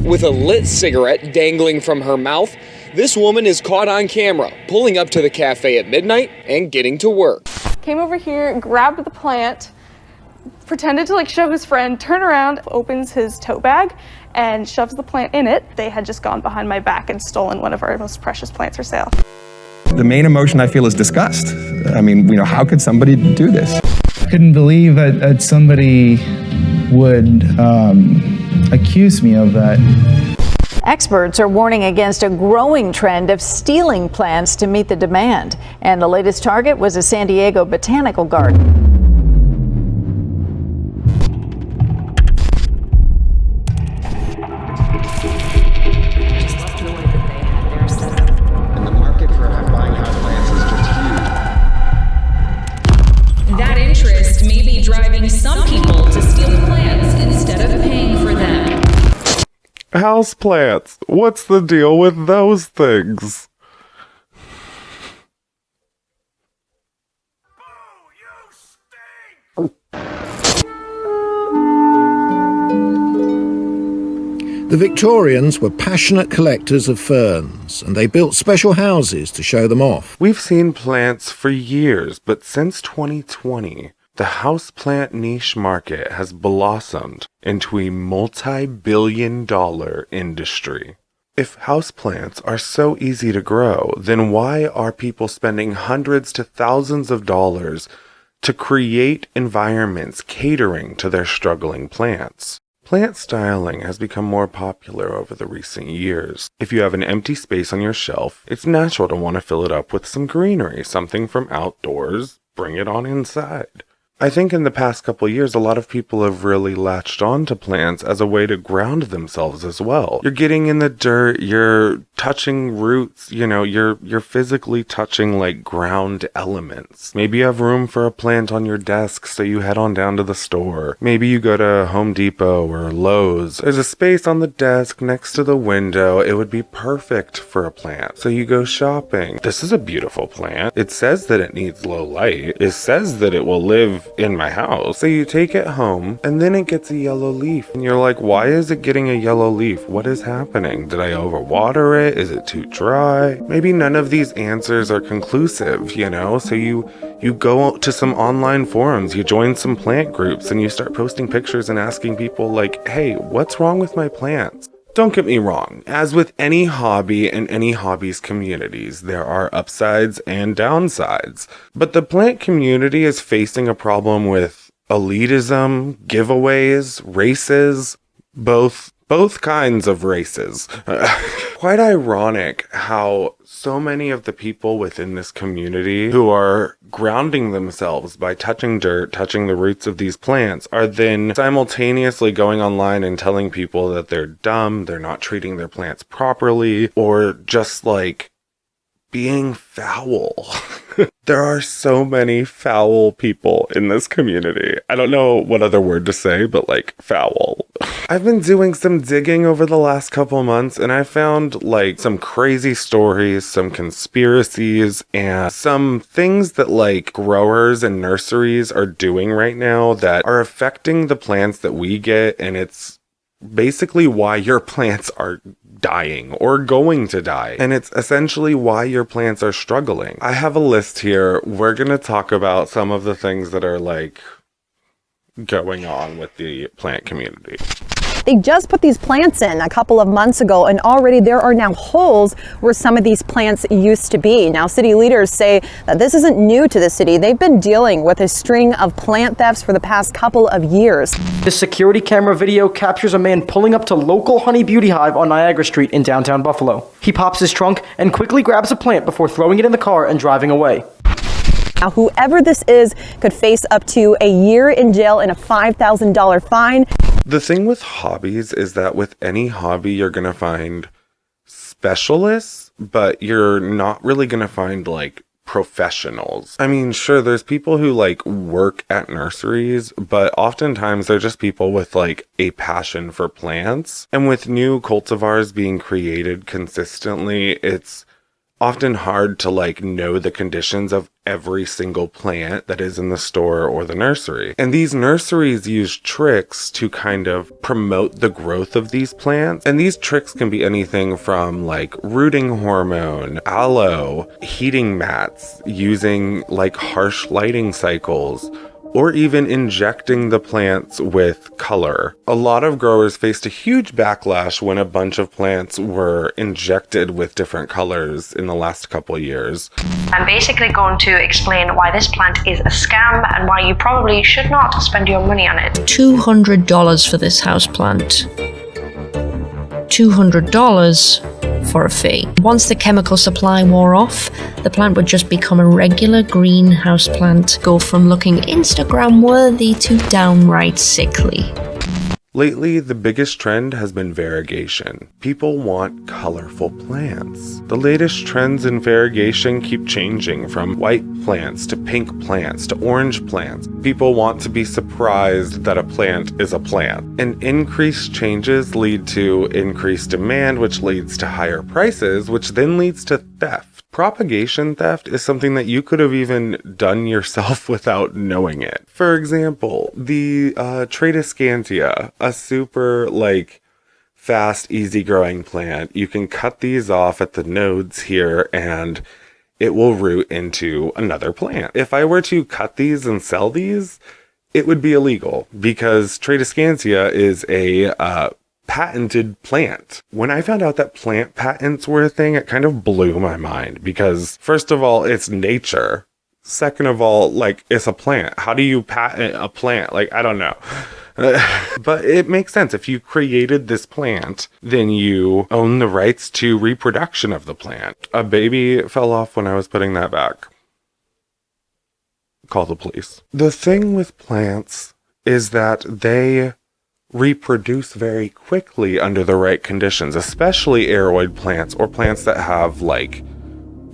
With a lit cigarette dangling from her mouth, this woman is caught on camera, pulling up to the cafe at midnight and getting to work. Came over here, grabbed the plant, pretended to like show his friend, turn around, opens his tote bag, and shoves the plant in it. They had just gone behind my back and stolen one of our most precious plants for sale. The main emotion I feel is disgust. I mean, how could somebody do this? Couldn't believe that somebody would accuse me of that. Experts are warning against a growing trend of stealing plants to meet the demand. And the latest target was a San Diego botanical garden. That interest may be driving some people to steal plants instead of paying for them. Houseplants. What's the deal with those things? The Victorians were passionate collectors of ferns, and they built special houses to show them off. We've seen plants for years, but since 2020, the houseplant niche market has blossomed into a multi-billion-dollar industry. If houseplants are so easy to grow, then why are people spending hundreds to thousands of dollars to create environments catering to their struggling plants? Plant styling has become more popular over the recent years. If you have an empty space on your shelf, it's natural to want to fill it up with some greenery, something from outdoors, bring it on inside. I think in the past couple years, a lot of people have really latched on to plants as a way to ground themselves as well. You're getting in the dirt, you're touching roots, you're physically touching like ground elements. Maybe you have room for a plant on your desk, so you head on down to the store. Maybe you go to Home Depot or Lowe's. There's a space on the desk next to the window. It would be perfect for a plant. So you go shopping. This is a beautiful plant. It says that it needs low light. It says that it will live in my house. So you take it home and then it gets a yellow leaf and you're like, why is it getting a yellow leaf? What is happening? Did I overwater it? Is it too dry? Maybe none of these answers are conclusive, so you go to some online forums, you join some plant groups, and you start posting pictures and asking people like, hey, what's wrong with my plants? Don't get me wrong, as with any hobby and any hobbies communities, there are upsides and downsides. But the plant community is facing a problem with elitism, giveaways, races, both kinds of races. Quite ironic how so many of the people within this community who are grounding themselves by touching dirt, touching the roots of these plants, are then simultaneously going online and telling people that they're dumb, they're not treating their plants properly, or just like being foul. There are so many foul people in this community. I don't know what other word to say, but like foul. I've been doing some digging over the last couple months, and I found like some crazy stories, some conspiracies, and some things that like growers and nurseries are doing right now that are affecting the plants that we get, and it's basically why your plants are dying or going to die. And it's essentially why your plants are struggling. I have a list here. We're going to talk about some of the things that are like going on with the plant community. They just put these plants in a couple of months ago, and already there are now holes where some of these plants used to be. Now, city leaders say that this isn't new to the city. They've been dealing with a string of plant thefts for the past couple of years. This security camera video captures a man pulling up to local honey beauty hive on Niagara Street in downtown Buffalo. He pops his trunk and quickly grabs a plant before throwing it in the car and driving away. Now, whoever this is could face up to a year in jail and a $5,000 fine. The thing with hobbies is that with any hobby, you're going to find specialists, but you're not really going to find like professionals. I mean, sure, there's people who like work at nurseries, but oftentimes they're just people with like a passion for plants. And with new cultivars being created consistently, it's often hard to know the conditions of every single plant that is in the store or the nursery. And these nurseries use tricks to kind of promote the growth of these plants. And these tricks can be anything from rooting hormone, aloe, heating mats, using harsh lighting cycles, or even injecting the plants with color. A lot of growers faced a huge backlash when a bunch of plants were injected with different colors in the last couple years. I'm basically going to explain why this plant is a scam and why you probably should not spend your money on it. $200 for this houseplant. $200 for a fee. Once the chemical supply wore off, the plant would just become a regular green houseplant, go from looking Instagram worthy to downright sickly. Lately, the biggest trend has been variegation. People want colorful plants. The latest trends in variegation keep changing, from white plants to pink plants to orange plants. People want to be surprised that a plant is a plant. And increased changes lead to increased demand, which leads to higher prices, which then leads to theft. Propagation theft is something that you could have even done yourself without knowing it. For example, the Tradescantia, a super fast, easy growing plant. You can cut these off at the nodes here and it will root into another plant. If I were to cut these and sell these, it would be illegal because Tradescantia is a patented plant. When I found out that plant patents were a thing, it kind of blew my mind because, first of all, it's nature. Second of all, it's a plant. How do you patent a plant? I don't know. But it makes sense. If you created this plant, then you own the rights to reproduction of the plant. A baby fell off when I was putting that back. Call the police. The thing with plants is that they reproduce very quickly under the right conditions, especially aeroid plants or plants that have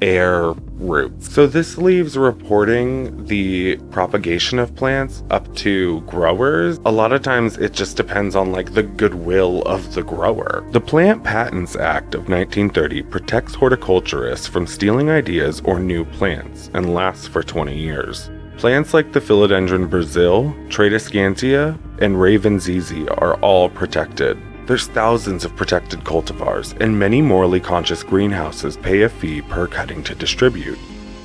air roots. So this leaves reporting the propagation of plants up to growers. A lot of times it just depends on the goodwill of the grower. The Plant Patents Act of 1930 protects horticulturists from stealing ideas or new plants and lasts for 20 years. Plants like the Philodendron Brazil, Tradescantia, and Raven ZZ are all protected. There's thousands of protected cultivars, and many morally conscious greenhouses pay a fee per cutting to distribute.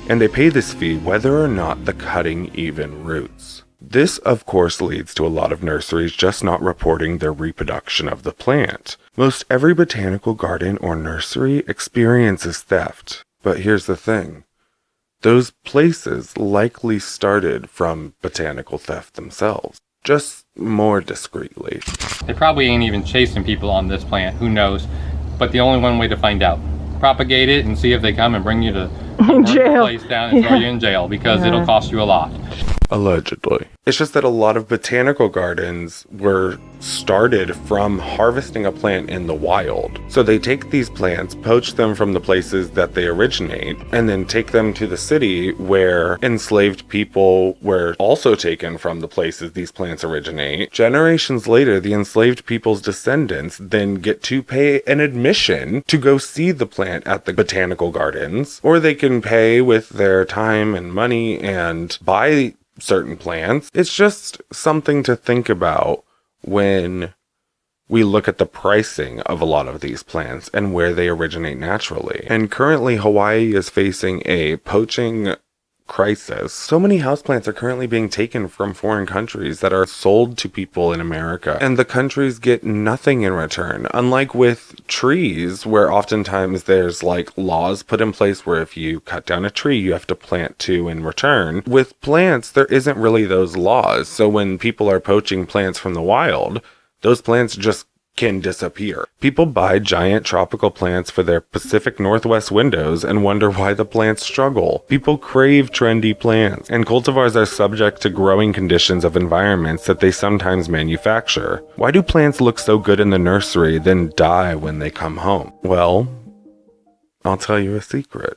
And they pay this fee whether or not the cutting even roots. This, of course, leads to a lot of nurseries just not reporting their reproduction of the plant. Most every botanical garden or nursery experiences theft. But here's the thing. Those places likely started from botanical theft themselves, just more discreetly. They probably ain't even chasing people on this plant, who knows? But the only one way to find out. Propagate it and see if they come and bring you to jail. Place down and throw you in jail because it'll cost you a lot. Allegedly. It's just that a lot of botanical gardens were started from harvesting a plant in the wild. So they take these plants, poach them from the places that they originate, and then take them to the city where enslaved people were also taken from the places these plants originate. Generations later, the enslaved people's descendants then get to pay an admission to go see the plant at the botanical gardens, or they can pay with their time and money and buy certain plants. It's just something to think about when we look at the pricing of a lot of these plants and where they originate naturally. And currently, Hawaii is facing a poaching crisis. So many houseplants are currently being taken from foreign countries that are sold to people in America, and the countries get nothing in return. Unlike with trees, where oftentimes there's laws put in place where if you cut down a tree, you have to plant two in return. With plants, there isn't really those laws. So when people are poaching plants from the wild, those plants just can disappear. People buy giant tropical plants for their Pacific Northwest windows and wonder why the plants struggle. People crave trendy plants, and cultivars are subject to growing conditions of environments that they sometimes manufacture. Why do plants look so good in the nursery, then die when they come home? Well, I'll tell you a secret.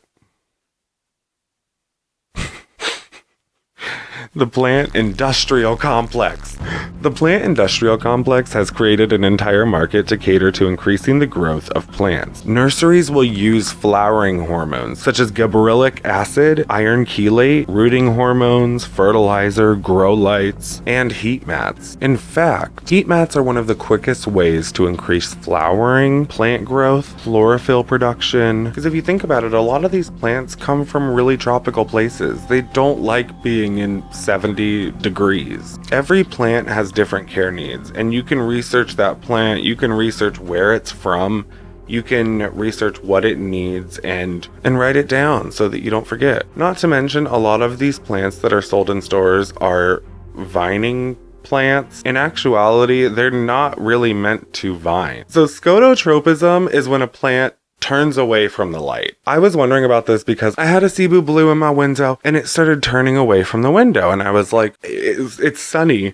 The plant industrial complex. The plant industrial complex has created an entire market to cater to increasing the growth of plants. Nurseries will use flowering hormones such as gibberellic acid, iron chelate, rooting hormones, fertilizer, grow lights, and heat mats. In fact, heat mats are one of the quickest ways to increase flowering, plant growth, chlorophyll production. Because if you think about it, a lot of these plants come from really tropical places. They don't like being in 70 degrees. Every plant has different care needs, and you can research that plant, you can research where it's from, you can research what it needs and write it down so that you don't forget. Not to mention, a lot of these plants that are sold in stores are vining plants. In actuality, they're not really meant to vine. So scototropism is when a plant turns away from the light. I was wondering about this because I had a Cebu blue in my window and it started turning away from the window, and I was like, it's sunny.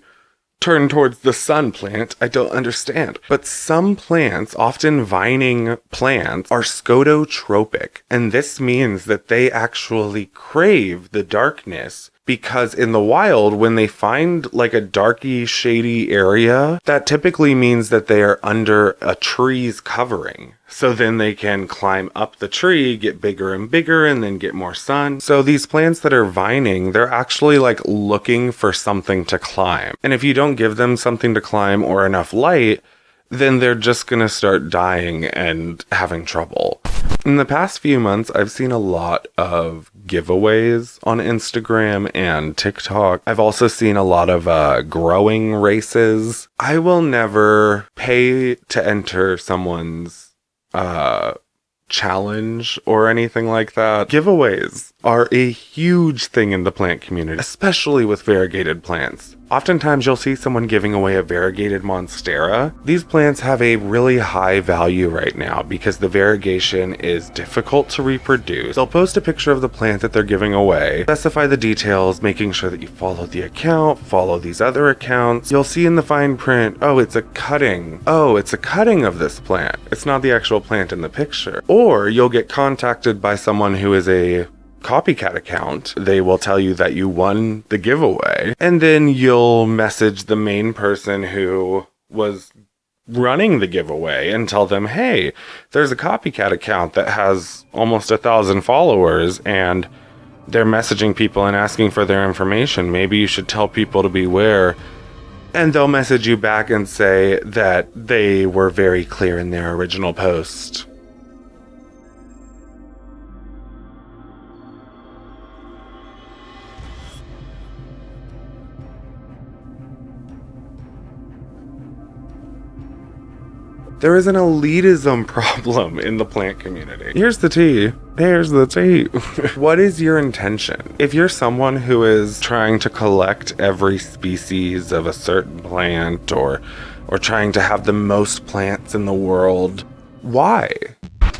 Turn towards the sun, plant. I don't understand. But some plants, often vining plants, are scototropic, and this means that they actually crave the darkness, because in the wild, when they find like a darky, shady area, that typically means that they are under a tree's covering. So then they can climb up the tree, get bigger and bigger, and then get more sun. So these plants that are vining, they're actually like looking for something to climb. And if you don't give them something to climb or enough light, then they're just gonna start dying and having trouble. In the past few months, I've seen a lot of giveaways on Instagram and TikTok. I've also seen a lot of growing races. I will never pay to enter someone's challenge or anything like that. Giveaways are a huge thing in the plant community, especially with variegated plants. Oftentimes you'll see someone giving away a variegated monstera. These plants have a really high value right now because the variegation is difficult to reproduce. They'll post a picture of the plant that they're giving away, specify the details, making sure that you follow the account, follow these other accounts. You'll see in the fine print, oh, it's a cutting. Oh, it's a cutting of this plant. It's not the actual plant in the picture. Or you'll get contacted by someone who is a copycat account. They will tell you that you won the giveaway, and then you'll message the main person who was running the giveaway and tell them, hey, there's a copycat account that has almost 1,000 followers and they're messaging people and asking for their information. Maybe you should tell people to beware. And they'll message you back and say that they were very clear in their original post. There is an elitism problem in the plant community. Here's the tea. Here's the tea. What is your intention? If you're someone who is trying to collect every species of a certain plant or trying to have the most plants in the world, why?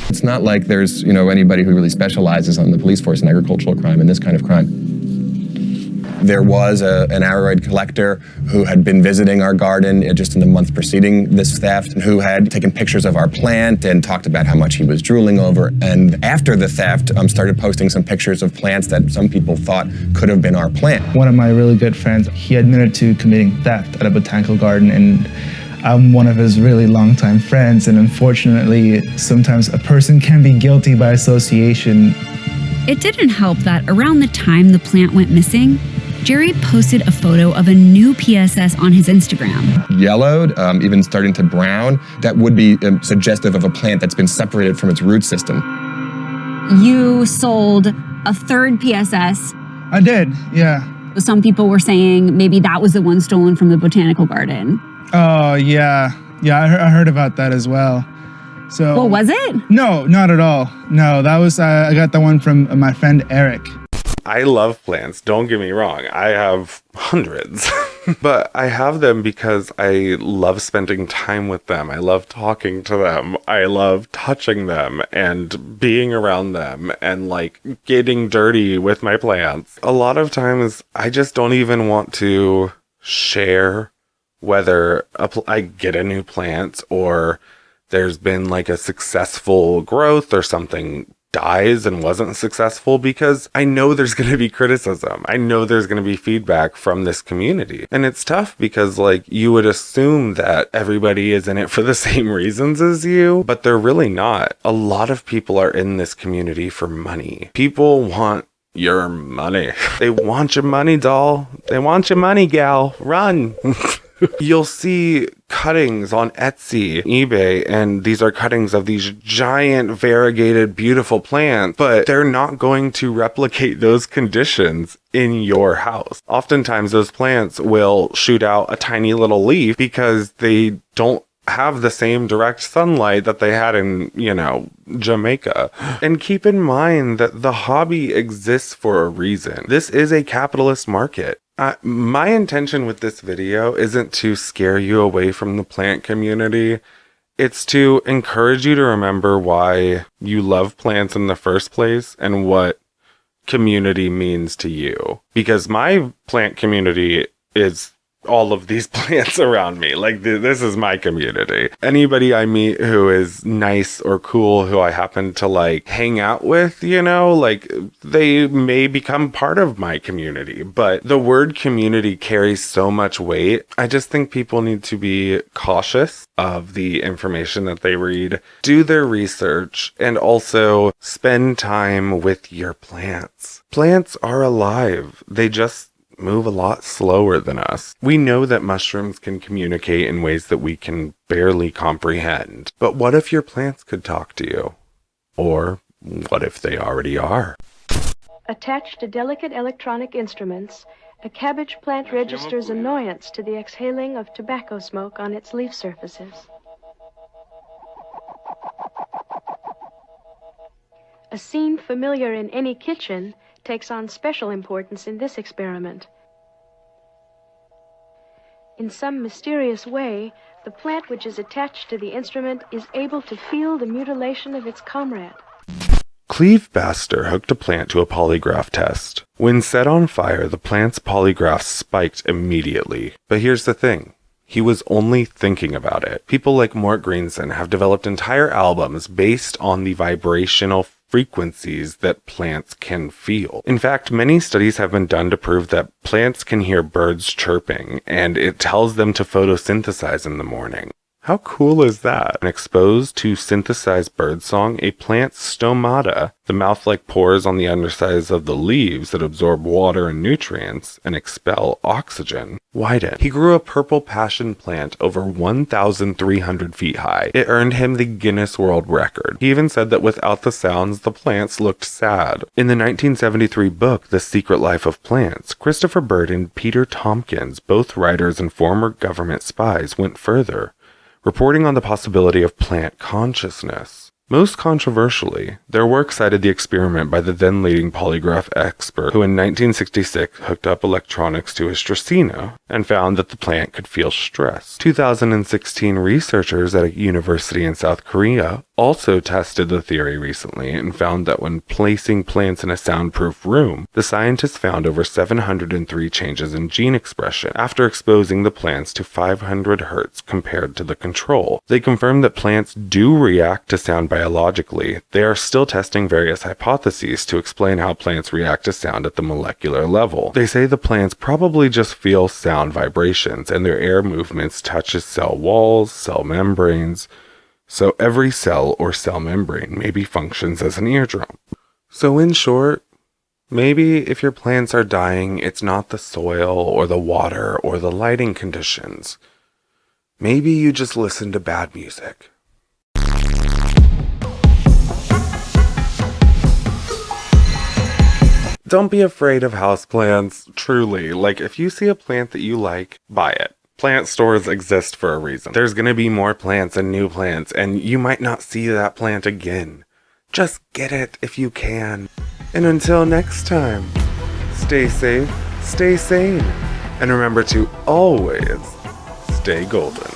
It's not like there's, anybody who really specializes on the police force in agricultural crime and this kind of crime. There was an aroid collector who had been visiting our garden just in the month preceding this theft, who had taken pictures of our plant and talked about how much he was drooling over. And after the theft, started posting some pictures of plants that some people thought could have been our plant. One of my really good friends, he admitted to committing theft at a botanical garden, and I'm one of his really longtime friends, and unfortunately, sometimes a person can be guilty by association. It didn't help that around the time the plant went missing, Jerry posted a photo of a new PSS on his Instagram. Yellowed, even starting to brown. That would be suggestive of a plant that's been separated from its root system. You sold a third PSS. I did, yeah. Some people were saying maybe that was the one stolen from the botanical garden. Oh, yeah. Yeah, I heard about that as well. So. Well, was it? No, not at all. No, that was, I got the one from my friend Eric. I love plants, don't get me wrong. I have hundreds, but I have them because I love spending time with them. I love talking to them. I love touching them and being around them and like getting dirty with my plants. A lot of times I just don't even want to share whether I get a new plant or there's been like a successful growth or something dies and wasn't successful, because I know there's going to be criticism. I know there's going to be feedback from this community. And it's tough because, like, you would assume that everybody is in it for the same reasons as you, but they're really not. A lot of people are in this community for money. People want your money. They want your money, doll. They want your money, gal. Run. You'll see cuttings on Etsy, eBay, and these are cuttings of these giant, variegated, beautiful plants, but they're not going to replicate those conditions in your house. Oftentimes, those plants will shoot out a tiny little leaf because they don't have the same direct sunlight that they had in, Jamaica. And keep in mind that the hobby exists for a reason. This is a capitalist market. My intention with this video isn't to scare you away from the plant community. It's to encourage you to remember why you love plants in the first place and what community means to you. Because my plant community is all of these plants around me. Like, this is my community. Anybody I meet who is nice or cool, who I happen to like hang out with, they may become part of my community. But the word community carries so much weight. I just think people need to be cautious of the information that they read, do their research, and also spend time with your plants. Plants are alive. They just move a lot slower than us. We know that mushrooms can communicate in ways that we can barely comprehend. But what if your plants could talk to you? Or what if they already are? Attached to delicate electronic instruments, a cabbage plant registers annoyance to the exhaling of tobacco smoke on its leaf surfaces. A scene familiar in any kitchen takes on special importance in this experiment. In some mysterious way, the plant which is attached to the instrument is able to feel the mutilation of its comrade. Cleve Baster hooked a plant to a polygraph test. When set on fire, the plant's polygraph spiked immediately. But here's the thing. He was only thinking about it. People like Mort Greenson have developed entire albums based on the vibrational frequencies that plants can feel. In fact, many studies have been done to prove that plants can hear birds chirping, and it tells them to photosynthesize in the morning. How cool is that? When exposed to synthesized birdsong, a plant's stomata, the mouth-like pores on the undersides of the leaves that absorb water and nutrients and expel oxygen, widen. He grew a purple passion plant over 1,300 feet high. It earned him the Guinness World Record. He even said that without the sounds, the plants looked sad. In the 1973 book, The Secret Life of Plants, Christopher Bird and Peter Tompkins, both writers and former government spies, went further, reporting on the possibility of plant consciousness. Most controversially, their work cited the experiment by the then leading polygraph expert who in 1966 hooked up electronics to his Dracaena and found that the plant could feel stress. 2016 researchers at a university in South Korea also tested the theory recently and found that when placing plants in a soundproof room, the scientists found over 703 changes in gene expression after exposing the plants to 500 Hz compared to the control. They confirmed that plants do react to sound biologically. They are still testing various hypotheses to explain how plants react to sound at the molecular level. They say the plants probably just feel sound vibrations and their air movements touches cell walls, cell membranes, so every cell or cell membrane maybe functions as an eardrum. So in short, maybe if your plants are dying, it's not the soil or the water or the lighting conditions. Maybe you just listen to bad music. Don't be afraid of houseplants, truly. Like, if you see a plant that you like, buy it. Plant stores exist for a reason. There's gonna be more plants and new plants, and you might not see that plant again. Just get it if you can. And until next time, stay safe, stay sane, and remember to always stay golden.